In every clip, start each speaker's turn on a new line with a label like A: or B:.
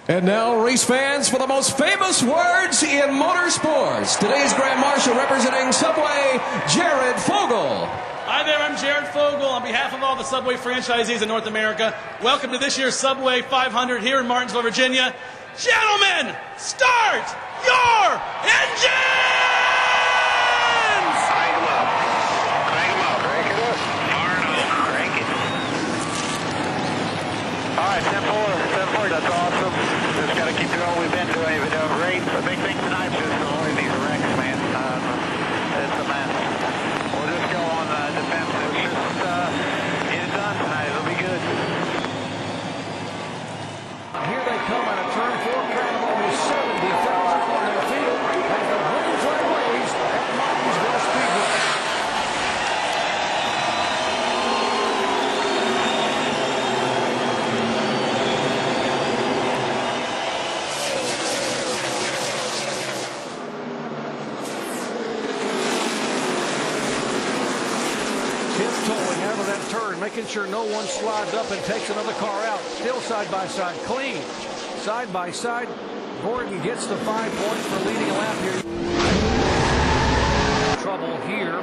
A: And now, race fans, for the most famous words in motorsports. Today's Grand Marshal representing Subway, Jared Fogle.
B: Hi there, I'm Jared Fogle. On behalf of all the Subway franchisees in North America, welcome to this year's Subway 500 here in Martinsville, Virginia. Gentlemen, start your engines!
C: Crank them up. Crank them up. Crank it up. Far enough. Crank it. All right, 10-4, that's awesome. Just got to keep doing what we've been doing. We've been doing great. The big thing tonight is just avoiding these wrecks, man. It's a mess. We'll just go on defensive. Just get it done tonight. It'll be good.
D: Here they come out of turn 4, crowd of almost 70,000 on their field as the green flag waves at Martinsville Speedway. Tiptoeing out of that turn, making sure no one slides up and takes another car out. Still side by side, clean. Side by side, Gordon gets the 5 points for leading a lap here. Trouble here.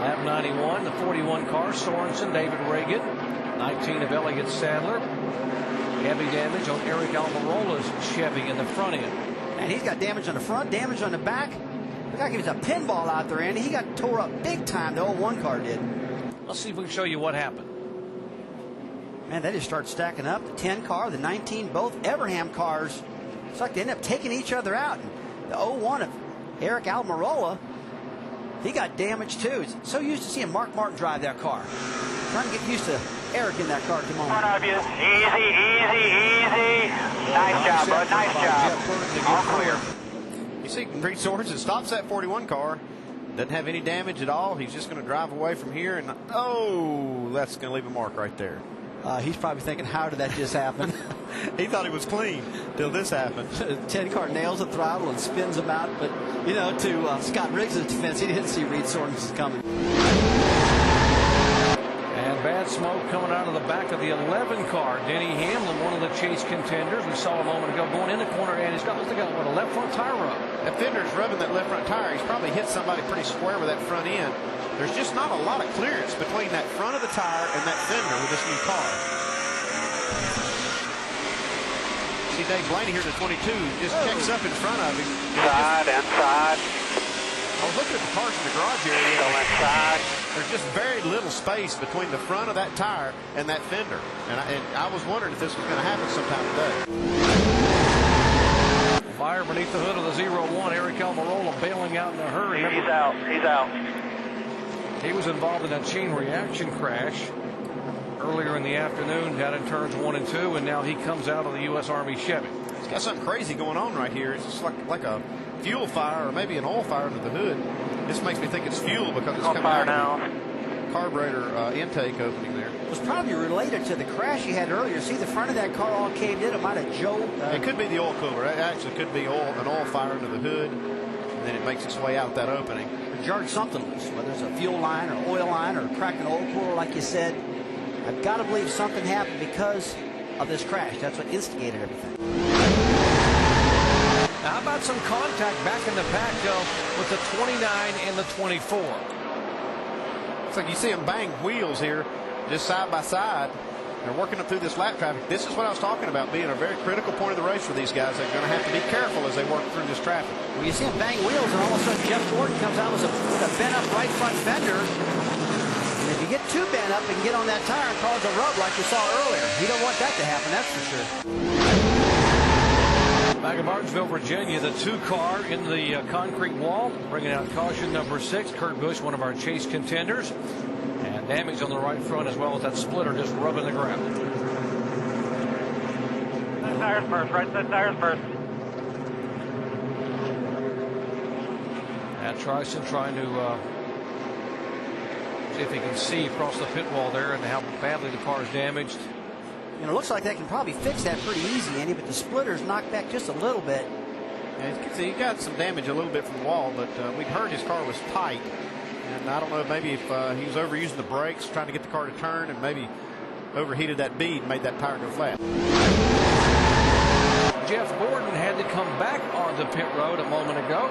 D: Lap 91, the 41 car, Sorensen, David Reagan. 19 of Elliott Sadler. Heavy damage on Eric Almirola's Chevy in the front end.
E: And he's got damage on the front, damage on the back. Look like he was a pinball out there, Andy. He got tore up big time, the 01 car did.
D: Let's see if we can show you what happened.
E: Man, they just start stacking up. The 10 car, the 19, both Everham cars. It's like they end up taking each other out. And the 01 of Eric Almirola, he got damaged too. So used to seeing Mark Martin drive that car. Trying to get used to Eric in that car at the moment.
C: Front of you. Easy, easy, easy. Nice job, bud. Nice job. All clear.
F: You see, Reed Sorensen stops that 41 car. Doesn't have any damage at all. He's just going to drive away from here. And, oh, that's going to leave a mark right there.
E: He's probably thinking, how did that just happen?
F: He thought he was clean till this happened.
E: 10 car nails the throttle and spins him out. But, you know, to Scott Riggs' defense, he didn't see Reed Sorensen coming.
D: And bad smoke coming out of the back of the 11 car. Denny Hamlin, one of the chase contenders. We saw a moment ago going in the corner, and he's got a left front tire rub.
F: That fender's rubbing that left front tire. He's probably hit somebody pretty square with that front end. There's just not a lot of clearance between that front of the tire and that fender with this new car. See Dave Blaney here to 22, just checks up in front of him.
C: Side, inside.
F: I was looking at the cars in the garage area.
C: Go inside.
F: There's just very little space between the front of that tire and that fender. And I was wondering if this was going to happen sometime today.
D: Fire beneath the hood of the 01. Eric Almirola bailing out in a hurry.
C: He's out. He's out.
D: He was involved in that chain reaction crash earlier in the afternoon down in turns 1 and 2, and now he comes out of the U.S. Army Chevy.
F: It's got something crazy going on right here. It's just like a fuel fire or maybe an oil fire under the hood. This makes me think it's fuel because it's coming out of the carburetor intake opening there.
E: It was probably related to the crash he had earlier. See the front of that car all caved in. It might have Joe.
F: It could be the oil cooler. It actually could be an oil fire under the hood, and then it makes its way out that opening.
E: Jarred something loose, whether it's a fuel line or oil line or cracked an oil cooler, like you said. I've got to believe something happened because of this crash. That's what instigated everything.
D: Now, how about some contact back in the pack, though, with the 29 and the 24?
F: It's like you see them bang wheels here, just side by side. They're working them through this lap traffic. This is what I was talking about, being a very critical point of the race for these guys. They're going to have to be careful as they work through this traffic.
E: Well, you see them bang wheels, and all of a sudden Jeff Gordon comes out with a bent up right front fender. And if you get too bent up, it can get on that tire and cause a rub like you saw earlier. You don't want that to happen, that's for sure.
D: Back in Martinsville, Virginia, the 2 car in the concrete wall, bringing out caution number 6. Kurt Busch, one of our chase contenders. And damage on the right front as well as that splitter just rubbing the ground.
C: Right tires first. Right side tires first.
D: And Tryson trying to see if he can see across the pit wall there and how badly the car is damaged.
E: You know, it looks like they can probably fix that pretty easy, Andy, but the splitter's knocked back just a little bit.
F: Yeah, you can see he got some damage a little bit from the wall, but we'd heard his car was tight. And I don't know, maybe if he was overusing the brakes, trying to get the car to turn, and maybe overheated that bead, made that tire go flat.
D: come back onto pit road a moment ago.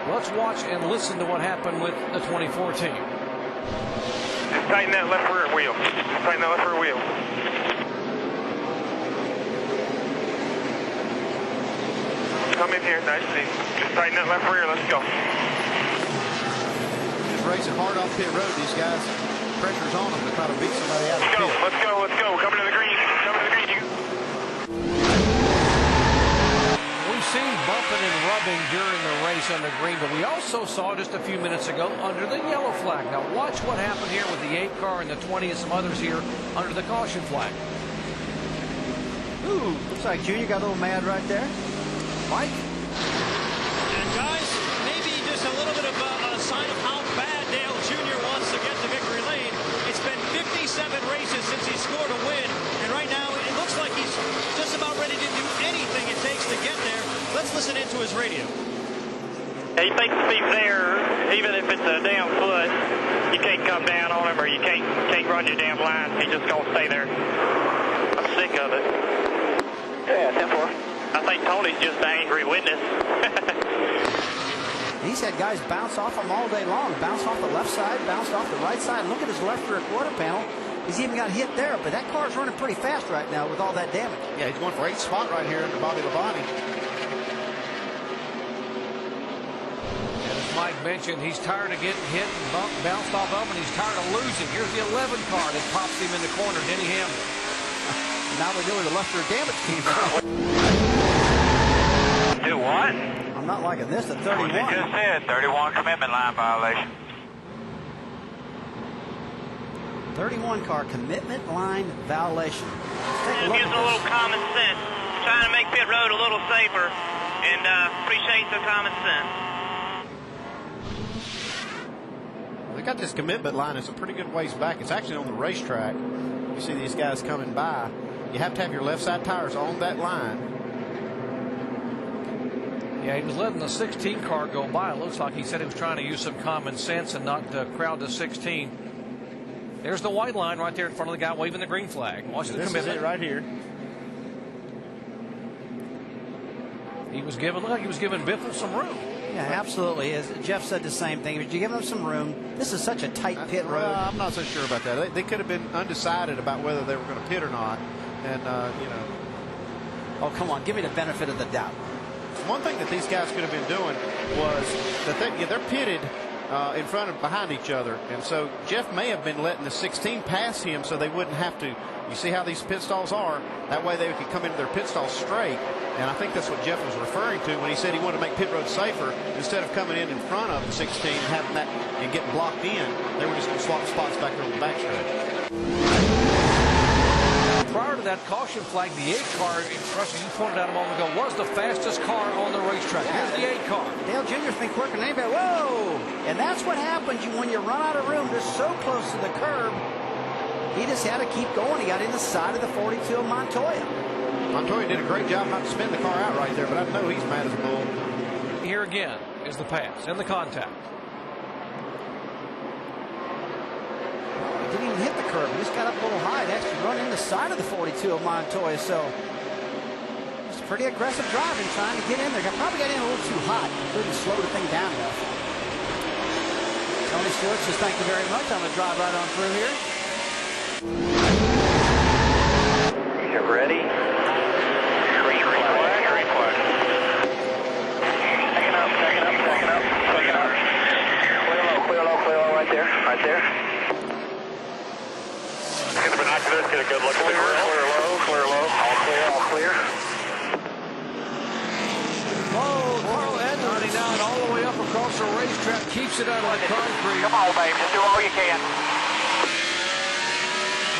D: Let's watch and listen to what happened with the 2014.
G: Just tighten that left rear wheel. Just tighten that left rear wheel. Come in here, nice and easy. Just tighten that left rear, let's go.
F: Just racing hard off pit road, these guys. Pressure's on them to try to beat somebody out of the pit.
G: Let's go, let's go. Coming to the green, coming to the green.
D: We've seen bumping and rubbing during the race on the green, but we also saw just a few minutes ago under the yellow flag. Now watch what happened here with the 8 car and the 20 and some others here under the caution flag.
E: Ooh, looks like Junior got a little mad right there. Mike?
H: And guys, maybe just a little bit of a sign of how bad Dale Jr. wants to get to victory lane. It's been 57 races since he scored a win, and right now it looks like he's just about ready to do anything it takes to get there. Let's listen into his radio.
C: He thinks if he's there, even if it's a damn foot, you can't come down on him or you can't run your damn lines. He's just going to stay there. I'm sick of it. Yeah, 10-4. I think Tony's just an angry witness.
E: He's had guys bounce off him all day long. Bounced off the left side, bounced off the right side. Look at his left rear quarter panel. He's even got hit there, but that car's running pretty fast right now with all that damage.
F: Yeah, he's going for 8th spot right here under Bobby Labonte.
D: And as Mike mentioned, he's tired of getting hit and bounced off of, and he's tired of losing. Here's the 11 car that pops him in the corner, Denny Hamlin.
E: Now we know where the left rear damage came from.
C: Do what?
E: I'm not liking this at 31.
C: What you just said, 31 commitment line violation.
E: 31 car commitment line violation. Let's take a look
C: Using
E: at
C: a little
E: this.
C: common sense. Trying to make pit road a little safer, and appreciate the common sense.
F: They got this commitment line. It's a pretty good ways back. It's actually on the racetrack. You see these guys coming by. You have to have your left side tires on that line.
D: Yeah, he was letting the 16 car go by. It looks like he said he was trying to use some common sense and not crowd the 16. There's the white line right there in front of the guy waving the green flag. Watch the commitment.
F: This is it right here.
D: He was giving, look like he was giving Biffle some room.
E: Yeah, absolutely. As Jeff said the same thing. But you give them some room. This is such a tight pit road.
F: I'm not so sure about that. They could have been undecided about whether they were going to pit or not. And, you know.
E: Oh, come on. Give me the benefit of the doubt.
F: One thing that these guys could have been doing was that they're pitted in front and behind each other. And so Jeff may have been letting the 16 pass him so they wouldn't have to. You see how these pit stalls are? That way they could come into their pit stall straight. And I think that's what Jeff was referring to when he said he wanted to make pit road safer. Instead of coming in front of the 16 and having that and getting blocked in, they were just going to swap spots back there on the backstretch.
D: Prior to that caution flag, the 8 car, Russell, you pointed out a moment ago, was the fastest car on the racetrack. Here's the 8 car.
E: Dale Jr.'s been quicker than anybody. Whoa! And that's what happens when you run out of room just so close to the curb. He just had to keep going. He got in the side of the 42 of Montoya.
F: Montoya did a great job not to spin the car out right there, but I know he's mad as a bull.
D: Here again is the pass and the contact.
E: He didn't even hit the curb. He just got up a little high and actually run in the side of the 42 of Montoya. So it's pretty aggressive driving, trying to get in there. Probably got in a little too hot. Couldn't slow the thing down enough. Tony Stewart says thank you very much. I'm going to drive right on through here.
C: You're ready. Green flag. Second up. Clear low, right there. Get the binoculars, get a good look at the grill. Clear low. All clear.
D: Oh, Carl Edwards down all the way up across the racetrack, keeps it out of the concrete.
C: Come on, babe, just do all you can.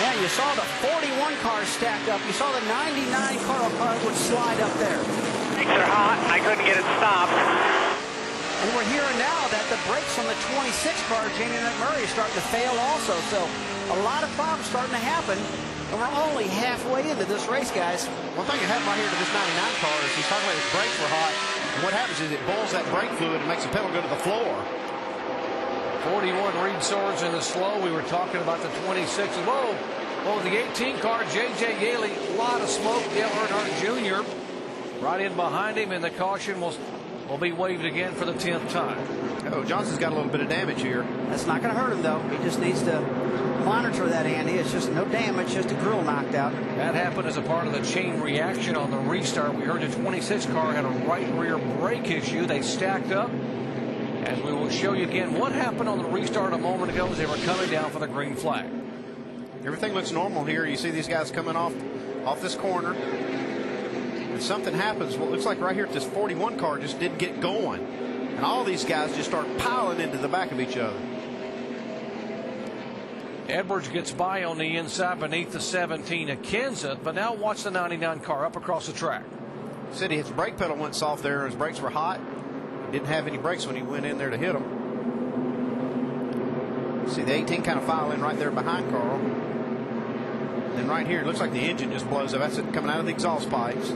E: Yeah, you saw the 41 cars stacked up. You saw the 99 car would slide up there.
C: Brakes are hot. I couldn't get it stopped.
E: And we're hearing now that the brakes on the 26 car, Jamie McMurray, is starting to fail also. So a lot of problems starting to happen. And we're only halfway into this race, guys.
F: One thing that happened right here to this 99 car is he's talking about his brakes were hot. And what happens is it boils that brake fluid and makes the pedal go to the floor.
D: 41 Reed Swords in the slow. We were talking about the 26. Whoa, the 18 car, J.J. Yaley, a lot of smoke. Dale Earnhardt Jr. right in behind him, and the caution will be waved again for the 10th time.
F: Oh, Johnson's got a little bit of damage here.
E: That's not going to hurt him, though. He just needs to monitor that, Andy. It's just no damage, just a grill knocked out.
D: That happened as a part of the chain reaction on the restart. We heard the 26 car had a right rear brake issue. They stacked up. And we will show you again what happened on the restart a moment ago as they were coming down for the green flag.
F: Everything looks normal here. You see these guys coming off this corner. And something happens. What looks like right here, this 41 car just didn't get going. And all these guys just start piling into the back of each other.
D: Edwards gets by on the inside beneath the 17 of Kenseth, but now watch the 99 car up across the track.
F: Said his brake pedal went soft there. His brakes were hot. He didn't have any brakes when he went in there to hit them. See the 18 kind of file in right there behind Carl. Then right here, it looks like the engine just blows up. That's it coming out of the exhaust pipes.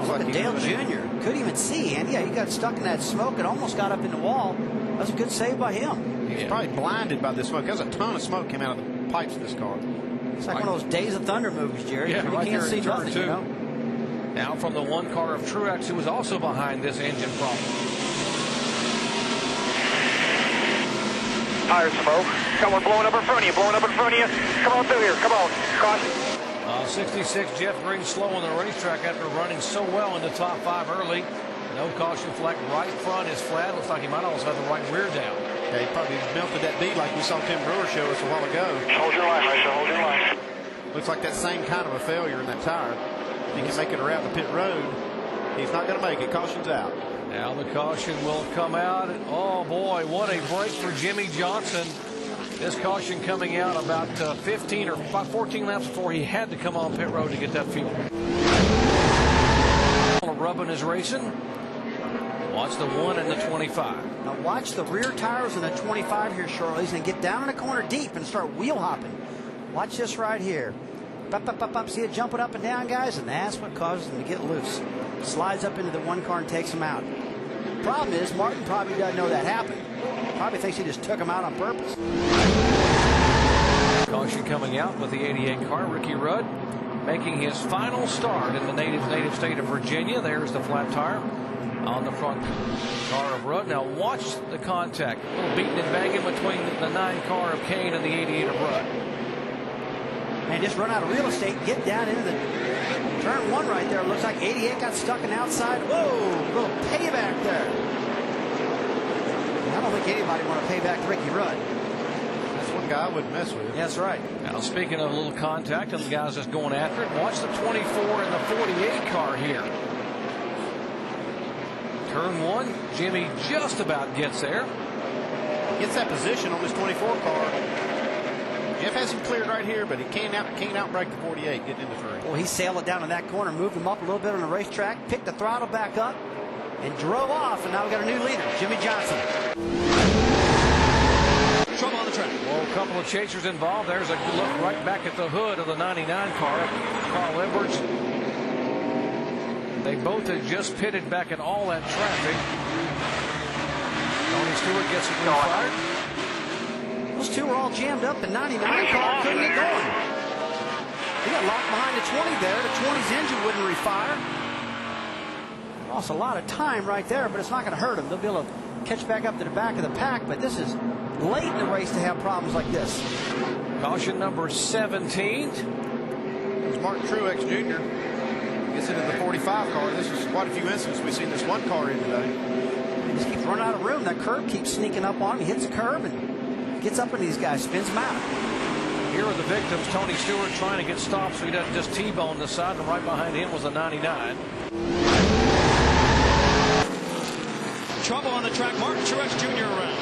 E: Look at Dale Jr. Couldn't even see, Andy. Yeah, he got stuck in that smoke and almost got up in the wall. That was a good save by him.
F: He's probably blinded by this smoke. There's a ton of smoke came out of the pipes of this car.
E: It's like one of those Days of Thunder movies, Jerry.
D: Yeah,
E: you
D: right
E: can't
D: there
E: see
D: in turn
E: nothing,
D: two.
E: you know?
D: Now from the one car of Truex, who was also behind this engine problem.
G: Tire smoke. Got one blowing up in front of you, blowing up in front of you. Come on through here, come on. Caution.
D: 66 Jeff Green slow on the racetrack after running so well in the top 5 early. No caution flag. Right front is flat. Looks like he might also have the right rear down.
F: Yeah, he probably melted that bead like we saw Tim Brewer show us a while ago.
G: Hold your line, Racer, hold your line.
F: Looks like that same kind of a failure in that tire. If he can make it around the pit road, he's not going to make it. Caution's out.
D: Now the caution will come out. Oh boy, what a break for Jimmie Johnson. This caution coming out about 15 or 14 laps before he had to come on pit road to get that fuel. Rubbin is racing. Watch the 1 and the 25.
E: Now watch the rear tires in the 25 here shortly. He's going to get down in the corner deep and start wheel hopping. Watch this right here. Up, up, up, up. See it jumping up and down, guys? And that's what causes him to get loose. Slides up into the one car and takes him out. Problem is, Martin probably doesn't know that happened. Probably thinks he just took him out on purpose.
D: Caution coming out with the 88 car. Ricky Rudd making his final start in the native state of Virginia. There's the flat tire on the front car of Rudd. Now watch the contact. A little beating and banging between the 9 car of Kane and the 88 of Rudd.
E: And just run out of real estate, get down into the turn 1 right there. Looks like 88 got stuck in outside. Whoa, little payback there. I don't think anybody want to pay back Ricky Rudd.
F: That's one guy I wouldn't mess with.
E: That's right.
D: Now speaking of a little contact and the guys just going after it, watch the 24 and the 48 car here. Turn 1, Jimmy just about gets there.
F: Gets that position on this 24 car. Jeff has him cleared right here, but he can't outbreak the 48 getting into 3.
E: Well, he sailed it down in that corner, moved him up a little bit on the racetrack, picked the throttle back up, and drove off. And now we've got a new leader, Jimmie Johnson.
H: Trouble on the track.
D: Well, a couple of chasers involved. There's a look right back at the hood of the 99 car. Carl Edwards. They both had just pitted back at all that traffic. Tony Stewart gets it fired.
E: Those two were all jammed up. The 99 car couldn't get going. He got locked behind the 20 there. The 20's engine wouldn't refire. Lost a lot of time right there, but it's not going to hurt him. They'll be able to catch back up to the back of the pack, but this is late in the race to have problems like this.
D: Caution number 17.
F: There's Martin Truex Jr. Gets into the 45 car. This is quite a few instances we've seen this one car in today.
E: He just keeps running out of room. That curb keeps sneaking up on him. He hits the curb and gets up in these guys, spins them out.
D: Here are the victims. Tony Stewart trying to get stopped so he doesn't just T-bone the side, and right behind him was the 99.
H: Trouble on the track. Martin Truex Jr. around.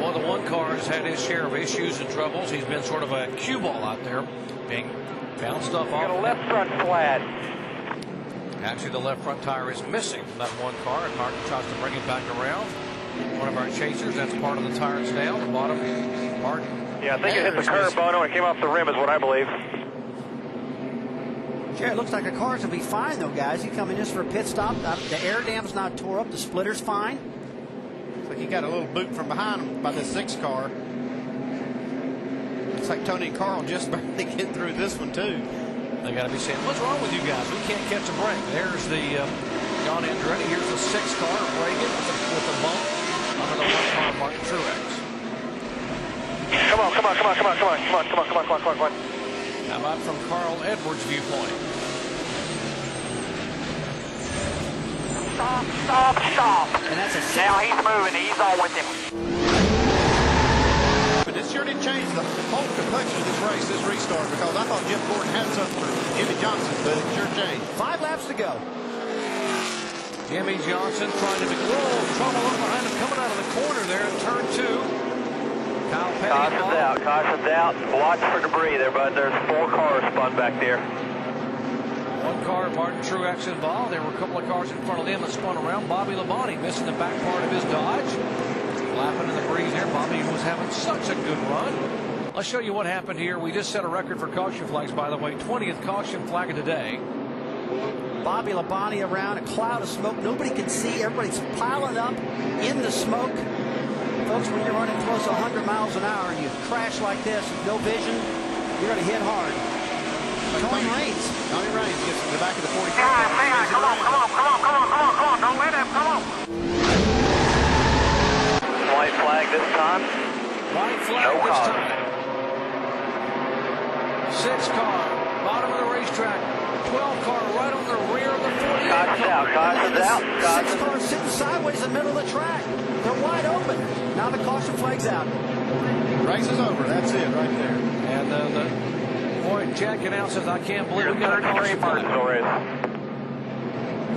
D: Well, the one car has had his share of issues and troubles. He's been sort of a cue ball out there, being bounced off.
G: Got a left front flat.
D: Actually, the left front tire is missing from that one car, and Martin tries to bring it back around. One of our chasers, that's part of the tire is down. The bottom part.
G: Yeah, I think it hit the curb, Bono, and it came off the rim is what I believe.
E: Jerry, it looks like the cars will be fine, though, guys. You come in just for a pit stop. The air dam's not tore up. The splitter's fine.
F: Looks like he got a little boot from behind him by the 6 car. Looks like Tony and Carl just barely get through this one, too.
D: They got to be saying, what's wrong with you guys? We can't catch a break. There's the John Andretti. Here's the 6 car, Reagan with the bump under the 1 car, Martin Truex.
G: Come on.
D: How about from Carl Edwards' viewpoint?
C: Stop.
E: And that's a 6.
C: Now he's moving. He's on with him.
F: But it sure did change the whole complexion of this race, this restart, because I thought Jeff Gordon had something for Jimmy Johnson, but it sure changed.
E: 5 laps to go.
D: Jimmy Johnson trying to make trouble up behind him, coming out of the corner there in turn 2. Kyle Petty.
C: Caution's out. Watch for debris there, bud. There's 4 cars spun back there.
D: 1 car, Martin Truex involved. There were a couple of cars in front of them that spun around. Bobby Labonte missing the back part of his Dodge. Flapping in the breeze there. Bobby was having such a good run. Let's show you what happened here. We just set a record for caution flags, by the way. 20th caution flag of the day.
E: Bobby Labonte around, a cloud of smoke. Nobody can see. Everybody's piling up in the smoke. Folks, when you're running close to 100 miles an hour and you crash like this with no vision, you're going to hit hard. Tony Raines.
F: Tony Raines gets to the back of the 45.
C: Come on. Don't let him. Come on. White flag this time.
D: White flag
C: No
D: this
C: cause.
D: time. 6 car, bottom of the racetrack. 12 car right on the rear of the 48
C: Caution's out.
E: 6 cars sitting sideways in the middle of the track. They're wide open. Now the caution flag's out.
F: Race is over. That's it right there.
D: And boy, Chad Canal says, I can't believe we got a caution flag.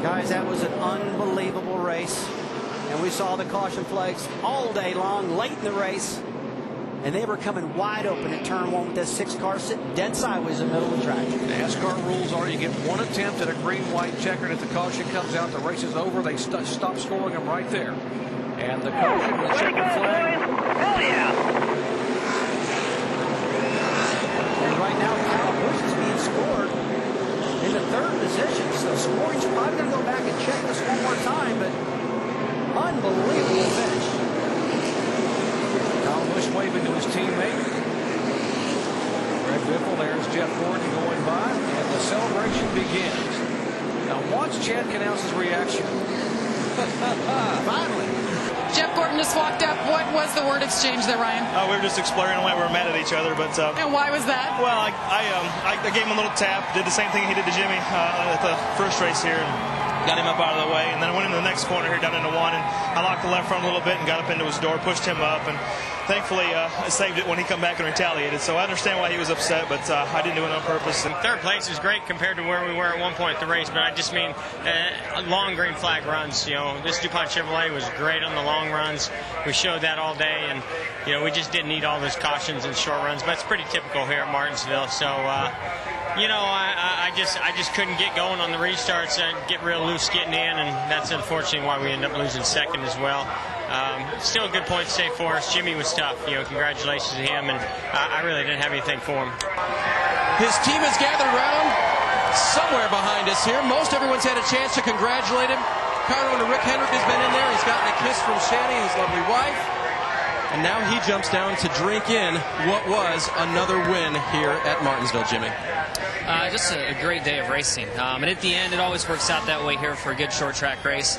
E: Guys, that was an unbelievable race. And we saw the caution flags all day long, late in the race. And they were coming wide open at turn 1 with that 6 car sitting dead sideways in the middle of the track.
D: NASCAR rules are you get 1 attempt at a green-white checker, and if the caution comes out, the race is over. They stop scoring them right there. And the caution, the checkered flag.
C: Hell yeah.
E: And right now, Kyle Busch is being scored in the 3rd position. So scoring's probably going to go back and check this one more time, but unbelievable finish.
D: Kyle Busch waving to his teammate. Greg Biffle, there's Jeff Gordon going by, and the celebration begins. Now watch Chad Canals' reaction. Finally.
I: Jeff Gordon just walked up. What was the word exchange there, Ryan?
B: We were just exploring away. We were mad at each other, but
I: And why was that?
B: well, I gave him a little tap. Did the same thing he did to Jimmy at the first race here, and got him up out of the way. And then I went into the next corner here down into 1, and I locked the left front a little bit and got up into his door, pushed him up, and thankfully I saved it when he come back and retaliated. So I understand why he was upset, but I didn't do it on purpose. And
J: 3rd place is great compared to where we were at one point in the race, but I just mean long green flag runs. You know, this DuPont Chevrolet was great on the long runs. We showed that all day, and you know, we just didn't need all those cautions and short runs. But it's pretty typical here at Martinsville. So you know, I just couldn't get going on the restarts and get real loose getting in, and that's unfortunately why we ended up losing 2nd as well. Still a good point to save for us. Jimmy was tough. You know, congratulations to him, and I really didn't have anything for him.
A: His team has gathered around somewhere behind us here. Most everyone's had a chance to congratulate him. Chiron Rick Hendrick has been in there. He's gotten a kiss from Shani, his lovely wife. And now he jumps down to drink in what was another win here at Martinsville, Jimmy.
K: Just a great day of racing. And at the end, it always works out that way here for a good short track race.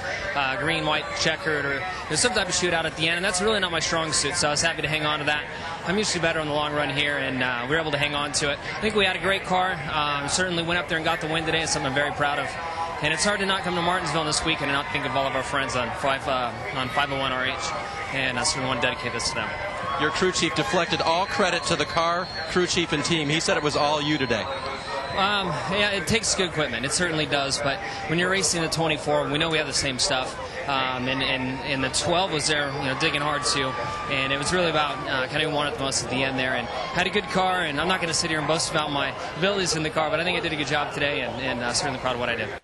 K: Green, white, checkered, or some type of shootout at the end. And that's really not my strong suit, so I was happy to hang on to that. I'm usually better on the long run here, and we were able to hang on to it. I think we had a great car. Certainly went up there and got the win today. It's something I'm very proud of. And it's hard to not come to Martinsville this weekend and not think of all of our friends on 501 RH. And I certainly want to dedicate this to them.
A: Your crew chief deflected all credit to the car, crew chief, and team. He said it was all you today.
K: Yeah, it takes good equipment. It certainly does. But when you're racing the 24, we know we have the same stuff. And the 12 was there, you know, digging hard too. And it was really about kind of who wanted the most at the end there. And had a good car. And I'm not going to sit here and boast about my abilities in the car, but I think I did a good job today, and certainly proud of what I did.